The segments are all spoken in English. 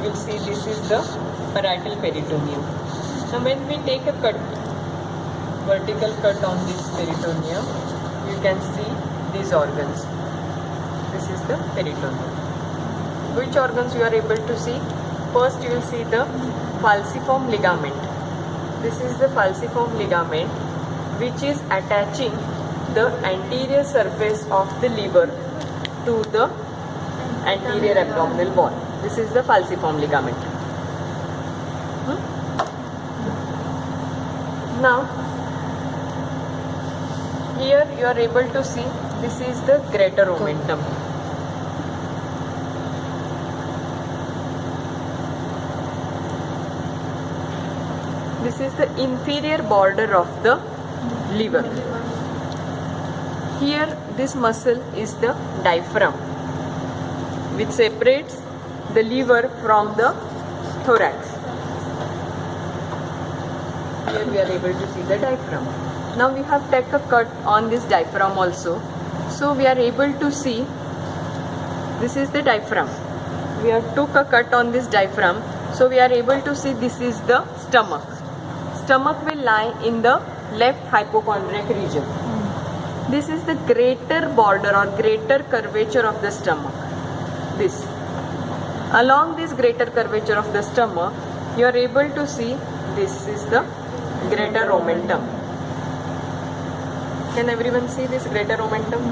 you will see this is the parietal peritoneum. Now when we take a cut, vertical cut on this peritoneum, you can see these organs. This is the peritoneum. Which organs you are able to see? First you will see the falciform ligament. This is the falciform ligament which is attaching the anterior surface of the liver to the anterior abdominal wall. This is the falciform ligament. Now here you are able to see this is the greater omentum. This is the inferior border of the liver. Here this muscle is the diaphragm which separates the liver from the thorax. Here we are able to see the diaphragm. Now we have taken a cut on this diaphragm also. So we are able to see this is the diaphragm. We have took a cut on this diaphragm. So we are able to see this is the stomach. Stomach will lie in the left hypochondriac region. This is the greater border or greater curvature of the stomach. This. Along this greater curvature of the stomach, you are able to see this is the greater omentum. Can everyone see this greater omentum?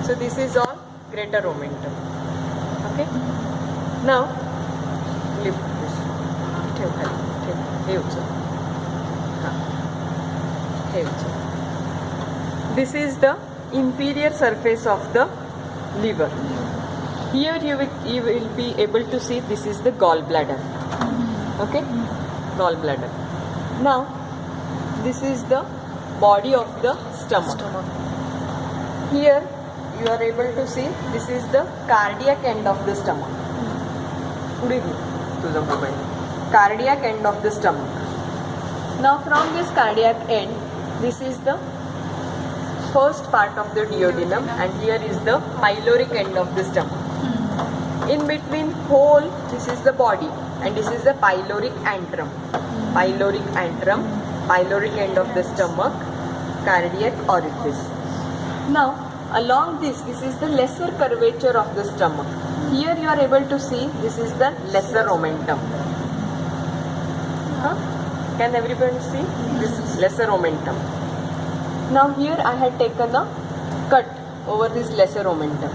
So this is all greater omentum. Okay. Now lift this. This is the inferior surface of the liver. Here you will be able to see this is the gallbladder. Okay, gallbladder. Now this is the body of the stomach. Here you are able to see this is the cardiac end of the stomach. Cardiac end of the stomach. Now from this cardiac end, this is the first part of the duodenum and here is the pyloric end of the stomach. In between whole, this is the body and this is the pyloric antrum. Pyloric antrum, pyloric end of the stomach, cardiac orifice. Now along this is the lesser curvature of the stomach. Here you are able to see this is the lesser omentum. Can everyone see this lesser omentum? Now here I had taken a cut over this lesser omentum.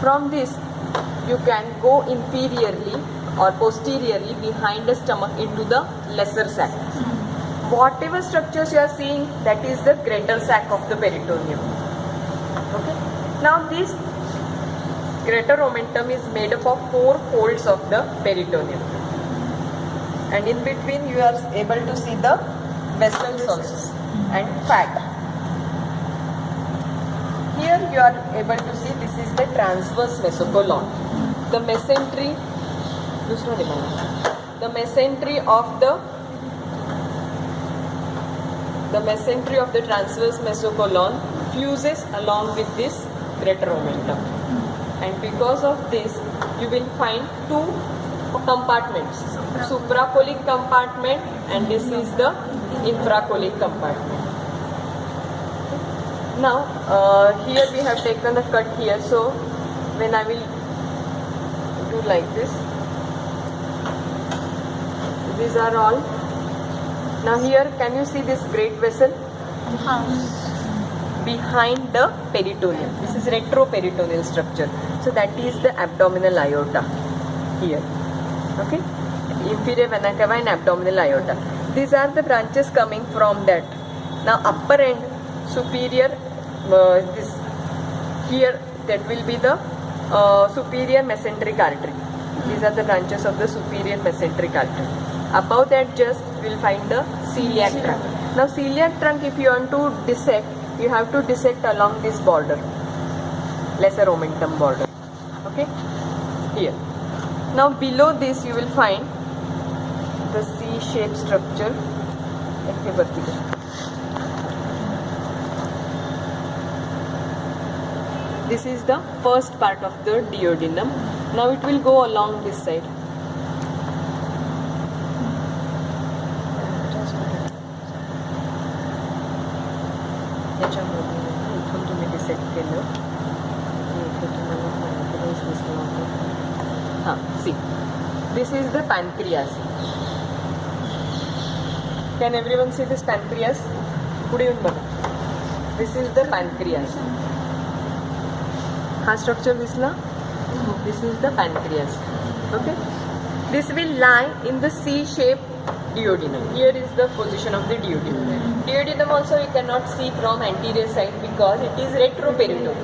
From this you can go inferiorly or posteriorly behind the stomach into the lesser sac. Whatever structures you are seeing, that is the greater sac of the peritoneum. Okay. Now this greater omentum is made up of 4 folds of the peritoneum. And in between you are able to see the vessels also and fat. Here you are able to see this is the transverse mesocolon. The mesentery of the transverse mesocolon fuses along with this greater omentum. And because of this you will find 2 compartments, supracholic compartment and this is the infracholic compartment. Now here we have taken a cut here, so when I will do like this, these are all. Now here can you see this great vessel? Behind the peritoneum. This is retroperitoneal structure. So that is the abdominal aorta here. Okay, inferior vena cava and abdominal aorta. These are the branches coming from that. Now upper end, superior, this here that will be the superior mesenteric artery. These are the branches of the superior mesenteric artery. Above that just we will find the celiac trunk. Now celiac trunk, if you want to dissect, you have to dissect along this border, lesser omentum border. Okay, here. Now below this you will find the C-shaped structure. This is the first part of the duodenum. Now it will go along this side. इथून तुम्ही dissect केलं इथे तुम्हाला pancreas दिसला होता. हां, see this is the pancreas. Can everyone see this pancreas? पुढे येऊन बघा. This is the pancreas. हा स्ट्रक्चर दिसला. This is the pancreas. Okay. This will lie in the C-shaped duodenum. Here is the position of the duodenum. Duodenum also you cannot see from anterior side because it is retroperitoneal.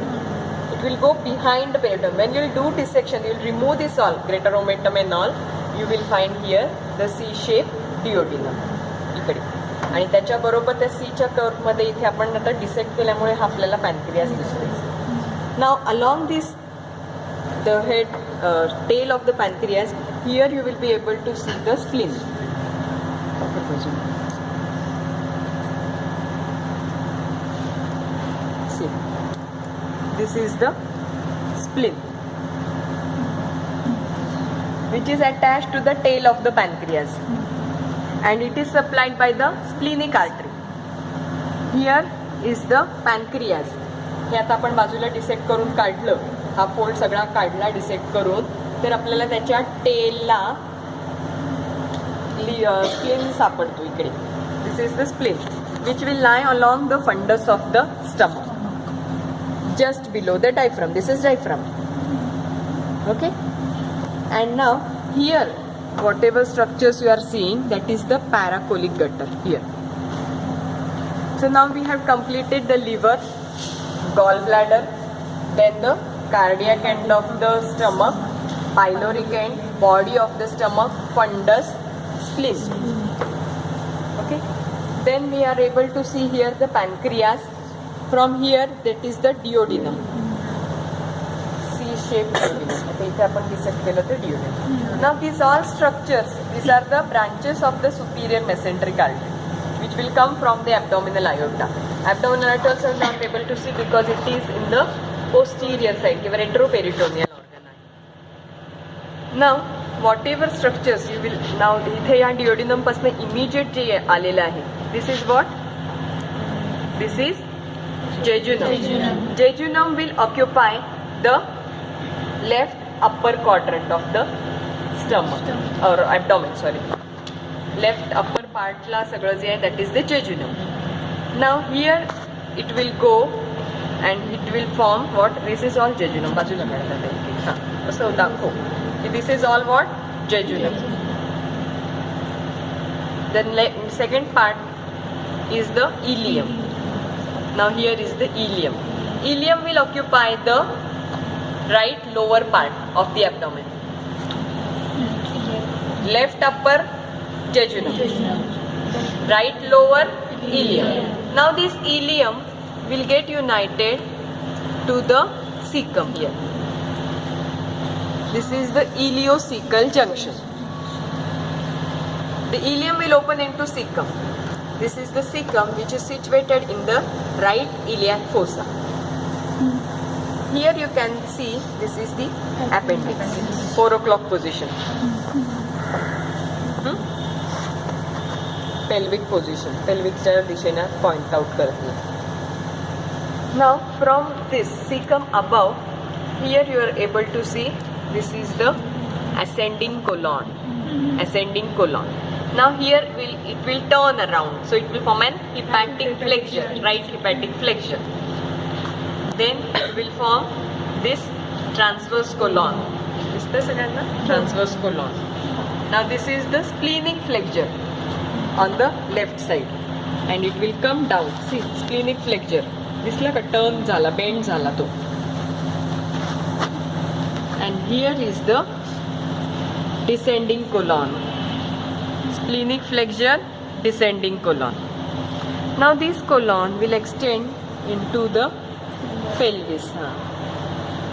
It will go behind the peritoneum. When you will do dissection, you will remove this all, greater omentum and all. You will find here the C-shaped duodenum. इकडे. आणि त्याच्याबरोबर त्या सीच्या कर्वमध्ये इथे आपण आता dissect केल्यामुळे हा आपल्याला पॅनक्रियास दिसतो. Now along this the head tail of the pancreas, here you will be able to see the spleen. See, this is the spleen which is attached to the tail of the pancreas and it is supplied by the splenic artery. Here is the pancreas. हे आता आपण बाजूला dissect करून काढलं, हा fold सगळा काढला dissect करून, तर आपल्याला त्याच्या टेलला स्प्लीन सापडतो इकडे. This is the spleen which will lie along the fundus of the stomach just below the diaphragm. This is diaphragm. Okay. And now here whatever structures you are seeing, that is the paracolic gutter here. So now we have completed the liver, gallbladder, then the cardiac end of the stomach, pyloric end, body of the stomach, fundus, spleen. Okay. Then we are able to see here the pancreas. From here, that is the duodenum. C-shaped duodenum. Okay, इथे आपण dissect केलं ते duodenum. Now these all structures, these are the branches of the superior mesenteric artery, which will come from the abdominal aorta. Abdominal aorta also not able to see because it is in the posterior side, किंवा retroperitoneal organ आहे. Now whatever structures you will now इथे या duodenum पासून immediate जे आलेलं आहे, this is what? This is jejunum. Jejunum will occupy the left upper quadrant of the stomach or abdomen, sorry. Left upper part ला सगळं जे आहे that is the jejunum. Now here it will go and it will form what? This is all jejunum. बाजूला काढतात आहे. हां, असं दाखव. This is all what? Jejunum. Then second part is the ileum. Now here is the ileum. Ileum will occupy the right lower part of the abdomen. Left upper jejunum. Right lower ileum. Now this ileum will get united to the cecum here. This is the ileocecal junction. The ileum will open into cecum. This is the cecum which is situated in the right iliac fossa. Here you can see this is the appendix, 4 o'clock position. Pelvic position, pelvicच्या दिशेने point out करते. Now from this cecum above, here you are able to see this is the ascending colon. Ascending colon. Now here it will turn around, so it will form an hepatic flexure, right hepatic flexure. Then it will form this transverse colon. Is this again the transverse colon? Now this is the splenic flexure on the left side, and it will come down. See, splenic flexure. दिसला का turn झाला, bend झाला तो. And here is the descending colon. Splenic flexure, descending colon. Now this colon will extend into the pelvis.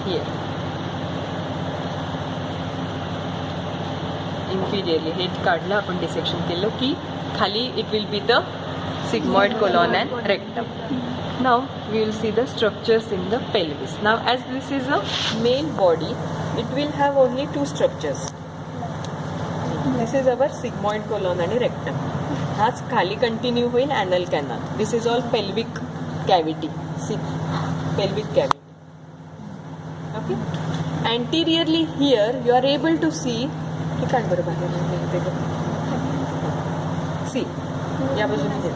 Here. Inferiorly head काढलं आपण dissection केलं की खाली it will be the sigmoid colon and rectum. Now we will see the structures in the pelvis. Now as this is a male body, it will have only two structures. This is our sigmoid colon and rectum. हाच खाली continue होईल anal canal. This is all pelvic cavity. See, pelvic cavity. Okay. Anteriorly here you are able to see. हे काढ बरं बाहेर. See, या बाजूने घे.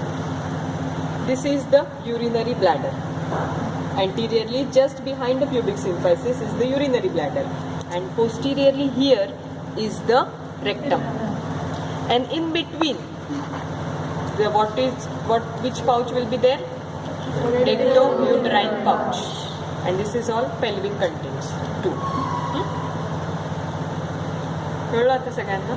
This is the urinary bladder. Anteriorly, just behind the pubic symphysis, is the urinary bladder, and posteriorly here is the rectum. And in between, which pouch will be there? Recto-uterine pouch. And this is all pelvic contents too. कळलं आता सगळ्यांना?